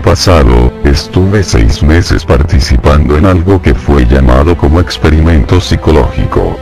pasado, estuve 6 meses participando en algo que fue llamado como experimento psicológico.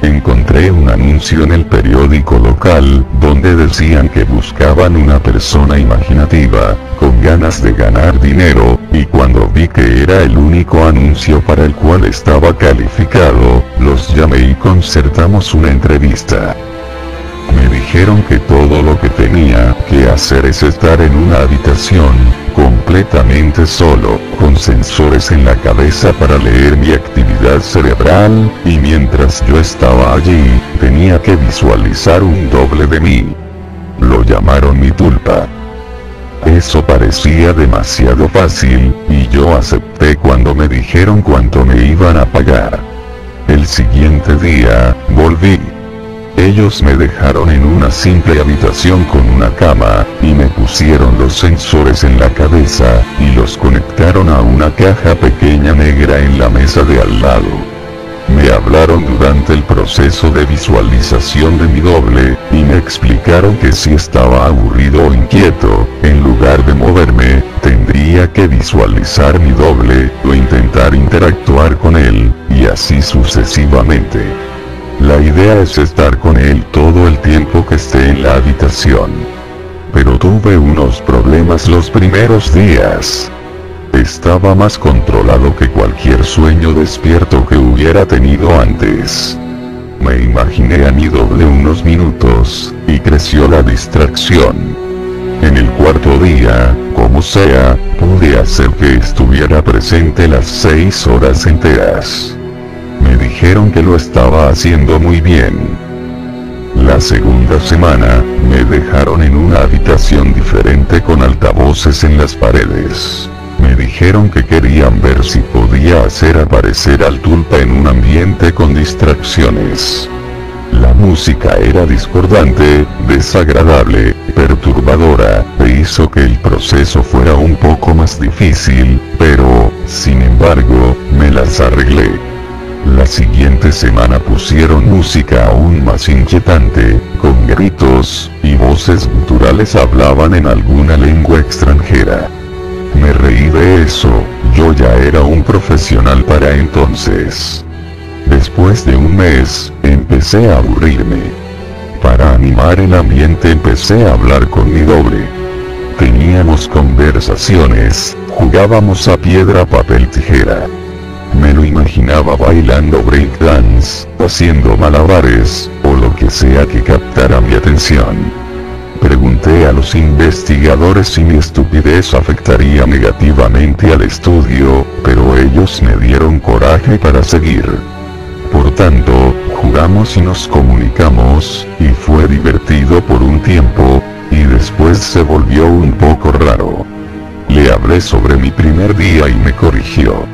Encontré un anuncio en el periódico local, donde decían que buscaban una persona imaginativa, con ganas de ganar dinero, y cuando vi que era el único anuncio para el cual estaba calificado, los llamé y concertamos una entrevista. Me dijeron que todo lo que tenía que hacer es estar en una habitación, completamente solo, con sensores en la cabeza para leer mi actividad cerebral, y mientras yo estaba allí, tenía que visualizar un doble de mí. Lo llamaron mi tulpa. Eso parecía demasiado fácil, y yo acepté cuando me dijeron cuánto me iban a pagar. El siguiente día, volví. Ellos me dejaron en una simple habitación con una cama, y me pusieron los sensores en la cabeza, y los conectaron a una caja pequeña negra en la mesa de al lado. Me hablaron durante el proceso de visualización de mi doble, y me explicaron que si estaba aburrido o inquieto, en lugar de moverme, tendría que visualizar mi doble, o intentar interactuar con él, y así sucesivamente. La idea es estar con él todo el tiempo que esté en la habitación. Pero tuve unos problemas los primeros días. Estaba más controlado que cualquier sueño despierto que hubiera tenido antes. Me imaginé a mi doble unos minutos, y creció la distracción. En el cuarto día, como sea, pude hacer que estuviera presente las 6 horas enteras. Me dijeron que lo estaba haciendo muy bien. La segunda semana, me dejaron en una habitación diferente con altavoces en las paredes. Me dijeron que querían ver si podía hacer aparecer al tulpa en un ambiente con distracciones. La música era discordante, desagradable, perturbadora, e hizo que el proceso fuera un poco más difícil, pero, sin embargo, me las arreglé. La siguiente semana pusieron música aún más inquietante, con gritos, y voces guturales hablaban en alguna lengua extranjera. Me reí de eso, yo ya era un profesional para entonces. Después de un mes, empecé a aburrirme. Para animar el ambiente empecé a hablar con mi doble. Teníamos conversaciones, jugábamos a piedra, papel, tijera. Me lo imaginaba bailando breakdance, haciendo malabares, o lo que sea que captara mi atención. Pregunté a los investigadores si mi estupidez afectaría negativamente al estudio, pero ellos me dieron coraje para seguir. Por tanto, jugamos y nos comunicamos, y fue divertido por un tiempo, y después se volvió un poco raro. Le hablé sobre mi primer día y me corrigió.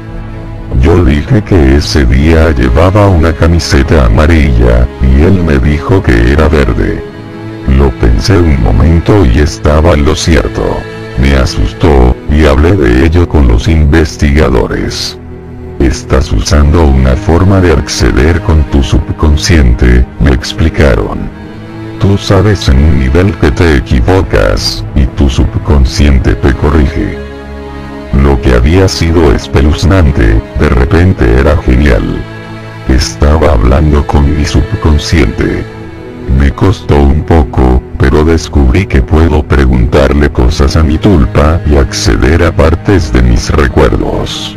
Yo dije que ese día llevaba una camiseta amarilla, y él me dijo que era verde. Lo pensé un momento y estaba en lo cierto. Me asustó, y hablé de ello con los investigadores. Estás usando una forma de acceder con tu subconsciente, me explicaron. Tú sabes en un nivel que te equivocas, y tu subconsciente te corrige. Lo que había sido espeluznante, de repente era genial. Estaba hablando con mi subconsciente. Me costó un poco, pero descubrí que puedo preguntarle cosas a mi tulpa y acceder a partes de mis recuerdos.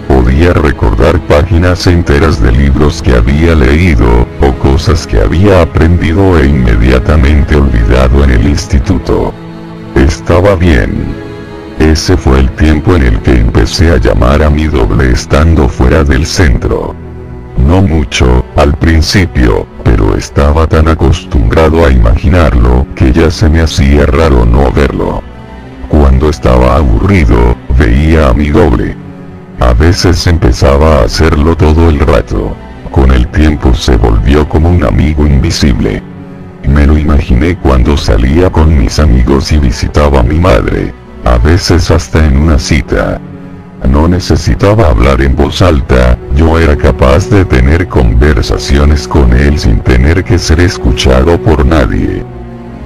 Podía recordar páginas enteras de libros que había leído, o cosas que había aprendido e inmediatamente olvidado en el instituto. Estaba bien. Ese fue el tiempo en el que empecé a llamar a mi doble estando fuera del centro. No mucho, al principio, pero estaba tan acostumbrado a imaginarlo, que ya se me hacía raro no verlo. Cuando estaba aburrido, veía a mi doble. A veces empezaba a hacerlo todo el rato. Con el tiempo se volvió como un amigo invisible. Me lo imaginé cuando salía con mis amigos y visitaba a mi madre. A veces hasta en una cita. No necesitaba hablar en voz alta, yo era capaz de tener conversaciones con él sin tener que ser escuchado por nadie.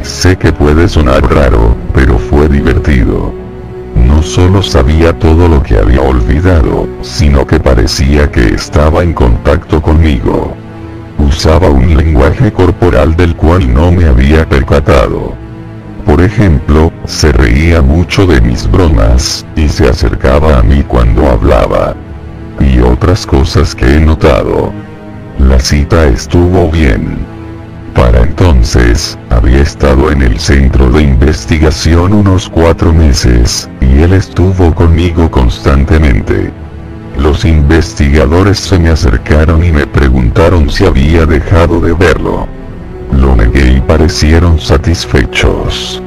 Sé que puede sonar raro, pero fue divertido. No solo sabía todo lo que había olvidado, sino que parecía que estaba en contacto conmigo. Usaba un lenguaje corporal del cual no me había percatado. Por ejemplo, se reía mucho de mis bromas, y se acercaba a mí cuando hablaba. Y otras cosas que he notado. La cita estuvo bien. Para entonces, había estado en el centro de investigación unos 4 meses, y él estuvo conmigo constantemente. Los investigadores se me acercaron y me preguntaron si había dejado de verlo. Lo negué y parecieron satisfechos.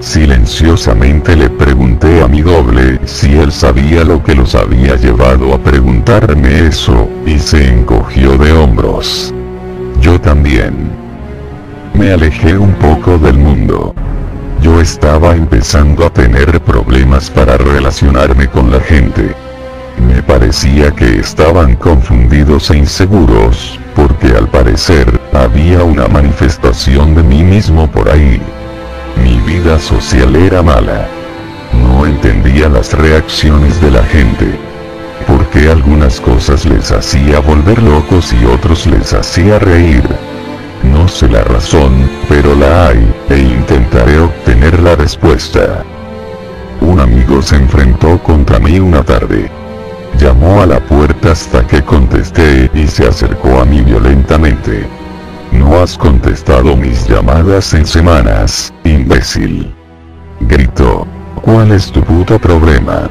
Silenciosamente le pregunté a mi doble si él sabía lo que los había llevado a preguntarme eso, y se encogió de hombros. Yo también. Me alejé un poco del mundo. Yo estaba empezando a tener problemas para relacionarme con la gente. Me parecía que estaban confundidos e inseguros, porque al parecer, había una manifestación de mí mismo por ahí. Mi vida social era mala. No entendía las reacciones de la gente. Por qué algunas cosas les hacía volver locos y otros les hacía reír. No sé la razón, pero la hay, e intentaré obtener la respuesta. Un amigo se enfrentó contra mí una tarde. Llamó a la puerta hasta que contesté y se acercó a mí violentamente. No has contestado mis llamadas en semanas, imbécil. Gritó. ¿Cuál es tu puto problema?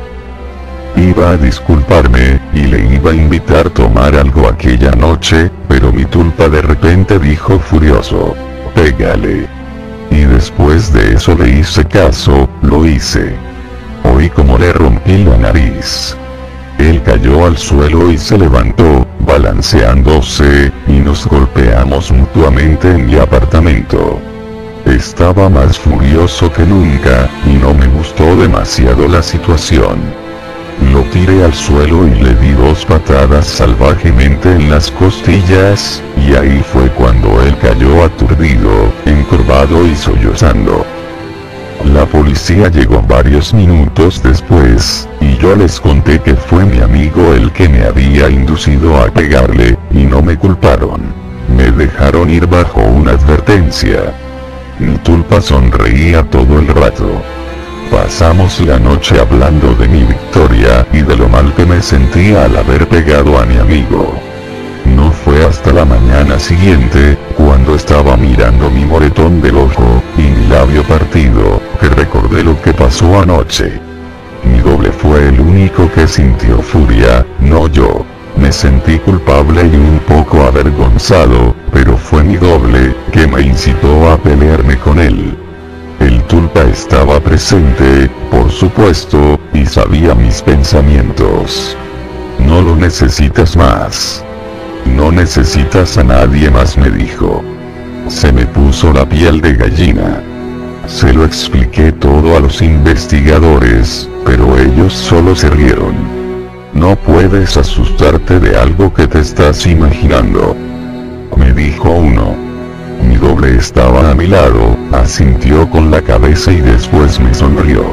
Iba a disculparme, y le iba a invitar a tomar algo aquella noche, pero mi tulpa de repente dijo furioso. Pégale. Y después de eso le hice caso, lo hice. Oí como le rompí la nariz. Él cayó al suelo y se levantó, balanceándose, y nos golpeamos mutuamente en mi apartamento. Estaba más furioso que nunca, y no me gustó demasiado la situación. Lo tiré al suelo y le di 2 patadas salvajemente en las costillas, y ahí fue cuando él cayó aturdido, encorvado y sollozando. La policía llegó varios minutos después, y yo les conté que fue mi amigo el que me había inducido a pegarle, y no me culparon. Me dejaron ir bajo una advertencia. Mi tulpa sonreía todo el rato. Pasamos la noche hablando de mi victoria y de lo mal que me sentía al haber pegado a mi amigo. No fue hasta la mañana siguiente, cuando estaba mirando mi moretón del ojo, y mi labio partido, que recordé lo que pasó anoche. Mi doble fue el único que sintió furia, no yo. Me sentí culpable y un poco avergonzado, pero fue mi doble, que me incitó a pelearme con él. El tulpa estaba presente, por supuesto, y sabía mis pensamientos. No lo necesitas más. No necesitas a nadie más, me dijo. Se me puso la piel de gallina. Se lo expliqué todo a los investigadores, pero ellos solo se rieron. No puedes asustarte de algo que te estás imaginando, me dijo uno. Mi doble estaba a mi lado, asintió con la cabeza y después me sonrió.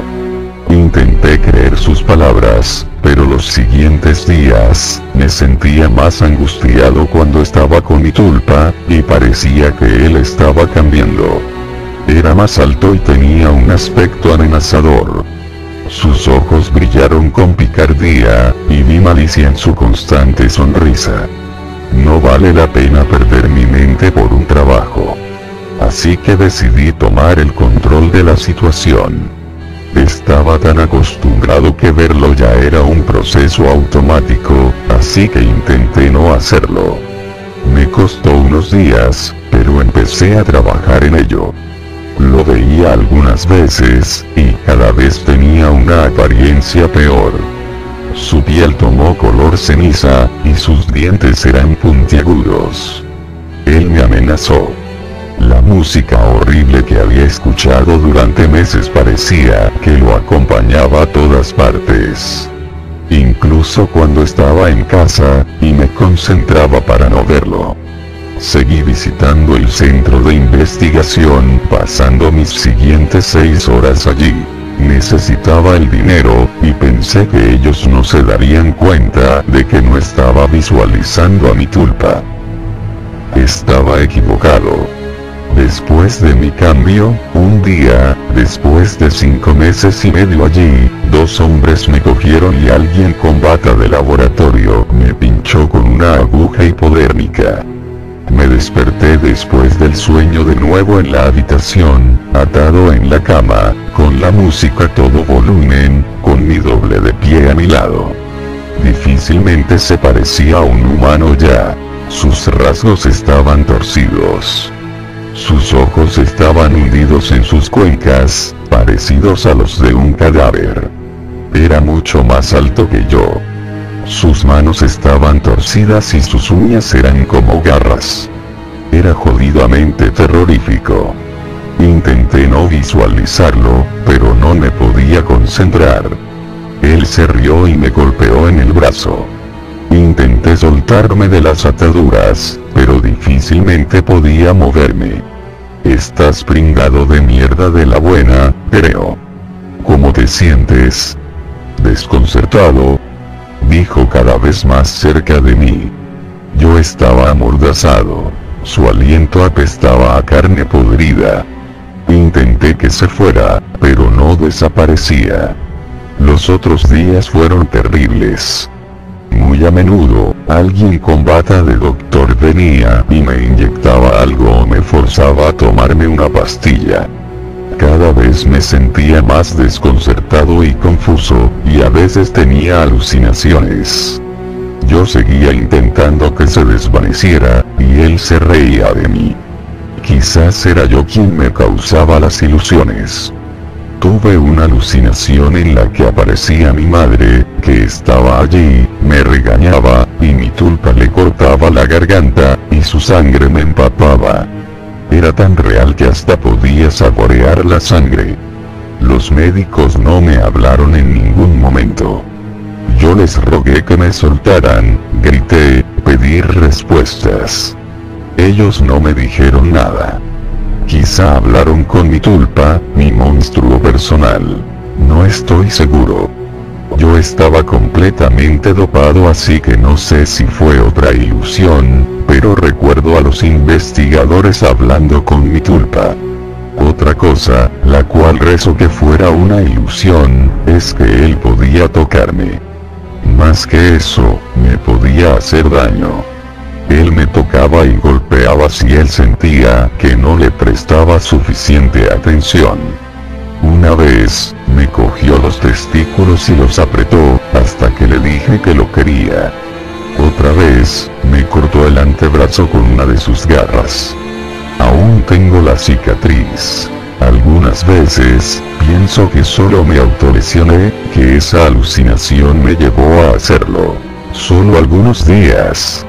Intenté creer sus palabras, pero los siguientes días, me sentía más angustiado cuando estaba con mi tulpa, y parecía que él estaba cambiando. Era más alto y tenía un aspecto amenazador. Sus ojos brillaron con picardía, y vi malicia en su constante sonrisa. No vale la pena perder mi mente por un trabajo. Así que decidí tomar el control de la situación. Estaba tan acostumbrado que verlo ya era un proceso automático, así que intenté no hacerlo. Me costó unos días, pero empecé a trabajar en ello. Lo veía algunas veces, y cada vez tenía una apariencia peor. Su piel tomó color ceniza, y sus dientes eran puntiagudos. Él me amenazó. La música horrible que había escuchado durante meses parecía que lo acompañaba a todas partes. Incluso cuando estaba en casa, y me concentraba para no verlo. Seguí visitando el centro de investigación, pasando mis siguientes 6 horas allí. Necesitaba el dinero, y pensé que ellos no se darían cuenta de que no estaba visualizando a mi tulpa. Estaba equivocado. Después de mi cambio, un día, después de 5 meses y medio allí, 2 hombres me cogieron y alguien con bata de laboratorio me pinchó con una aguja hipodérmica. Me desperté después del sueño de nuevo en la habitación, atado en la cama, con la música a todo volumen, con mi doble de pie a mi lado. Difícilmente se parecía a un humano ya. Sus rasgos estaban torcidos. Sus ojos estaban hundidos en sus cuencas, parecidos a los de un cadáver. Era mucho más alto que yo. Sus manos estaban torcidas y sus uñas eran como garras. Era jodidamente terrorífico. Intenté no visualizarlo, pero no me podía concentrar. Él se rió y me golpeó en el brazo. Intenté soltarme de las ataduras, pero difícilmente podía moverme. Estás pringado de mierda de la buena, creo. ¿Cómo te sientes? Desconcertado, dijo cada vez más cerca de mí. Yo estaba amordazado. Su aliento apestaba a carne podrida. Intenté que se fuera, pero no desaparecía. Los otros días fueron terribles. Muy a menudo, alguien con bata de doctor venía y me inyectaba algo o me forzaba a tomarme una pastilla. Cada vez me sentía más desconcertado y confuso, y a veces tenía alucinaciones. Yo seguía intentando que se desvaneciera, y él se reía de mí. Quizás era yo quien me causaba las ilusiones. Tuve una alucinación en la que aparecía mi madre, que estaba allí, me regañaba, y mi tulpa le cortaba la garganta, y su sangre me empapaba. Era tan real que hasta podía saborear la sangre. Los médicos no me hablaron en ningún momento. Yo les rogué que me soltaran, grité, pedí respuestas. Ellos no me dijeron nada. Quizá hablaron con mi tulpa, mi monstruo personal. No estoy seguro. Yo estaba completamente dopado, así que no sé si fue otra ilusión, pero recuerdo a los investigadores hablando con mi tulpa. Otra cosa, la cual rezo que fuera una ilusión, es que él podía tocarme. Más que eso, me podía hacer daño. Él me tocaba y golpeaba si él sentía que no le prestaba suficiente atención. Una vez, me cogió los testículos y los apretó, hasta que le dije que lo quería. Otra vez, me cortó el antebrazo con una de sus garras. Aún tengo la cicatriz. Algunas veces, pienso que solo me autolesioné, que esa alucinación me llevó a hacerlo. Solo algunos días.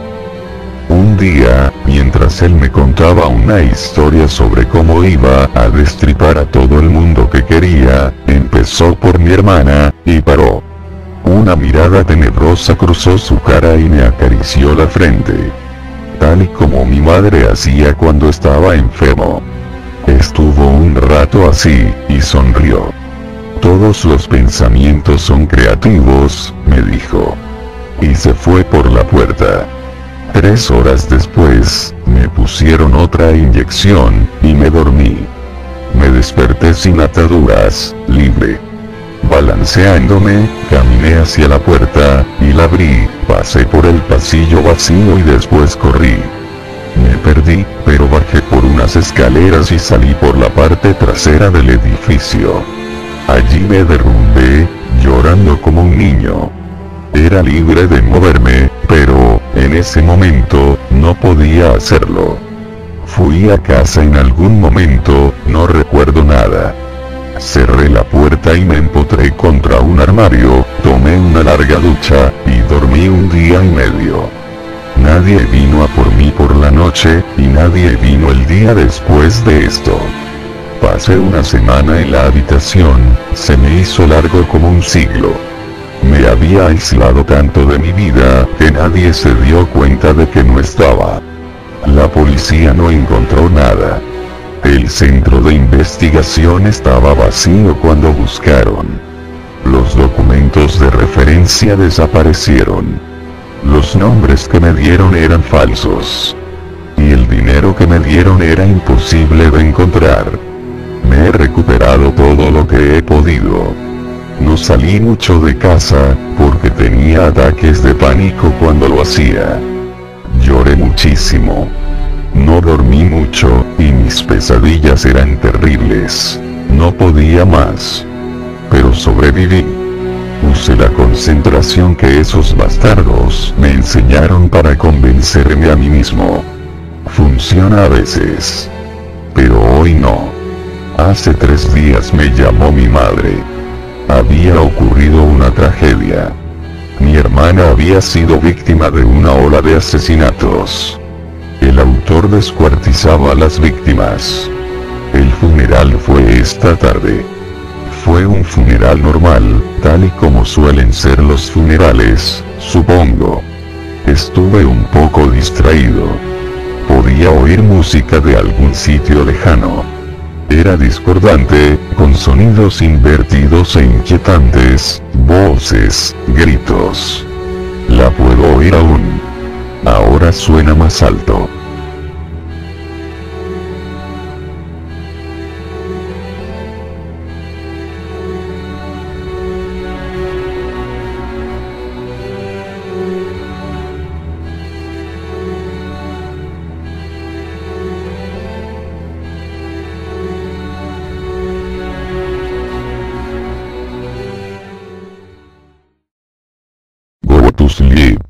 Un día, mientras él me contaba una historia sobre cómo iba a destripar a todo el mundo que quería, empezó por mi hermana, y paró. Una mirada tenebrosa cruzó su cara y me acarició la frente. Tal y como mi madre hacía cuando estaba enfermo. Estuvo un rato así, y sonrió. Todos los pensamientos son creativos, me dijo. Y se fue por la puerta. 3 horas después, me pusieron otra inyección, y me dormí. Me desperté sin ataduras, libre. Balanceándome, caminé hacia la puerta, y la abrí, pasé por el pasillo vacío y después corrí. Me perdí, pero bajé por unas escaleras y salí por la parte trasera del edificio. Allí me derrumbé, llorando como un niño. Era libre de moverme, pero, en ese momento, no podía hacerlo. Fui a casa en algún momento, no recuerdo nada. Cerré la puerta y me empotré contra un armario, tomé una larga ducha, y dormí un día y medio. Nadie vino a por mí por la noche, y nadie vino el día después de esto. Pasé una semana en la habitación, se me hizo largo como un siglo. Me había aislado tanto de mi vida, que nadie se dio cuenta de que no estaba. La policía no encontró nada. El centro de investigación estaba vacío cuando buscaron. Los documentos de referencia desaparecieron. Los nombres que me dieron eran falsos. Y el dinero que me dieron era imposible de encontrar. Me he recuperado todo lo que he podido. No salí mucho de casa, porque tenía ataques de pánico cuando lo hacía. Lloré muchísimo. No dormí mucho, y mis pesadillas eran terribles. No podía más. Pero sobreviví. Usé la concentración que esos bastardos me enseñaron para convencerme a mí mismo. Funciona a veces. Pero hoy no. Hace 3 días me llamó mi madre. Había ocurrido una tragedia. Mi hermana había sido víctima de una ola de asesinatos. El autor descuartizaba a las víctimas. El funeral fue esta tarde. Fue un funeral normal, tal y como suelen ser los funerales, supongo. Estuve un poco distraído. Podía oír música de algún sitio lejano. Era discordante, con sonidos invertidos e inquietantes, voces, gritos. La puedo oír aún. Ahora suena más alto. Go to sleep.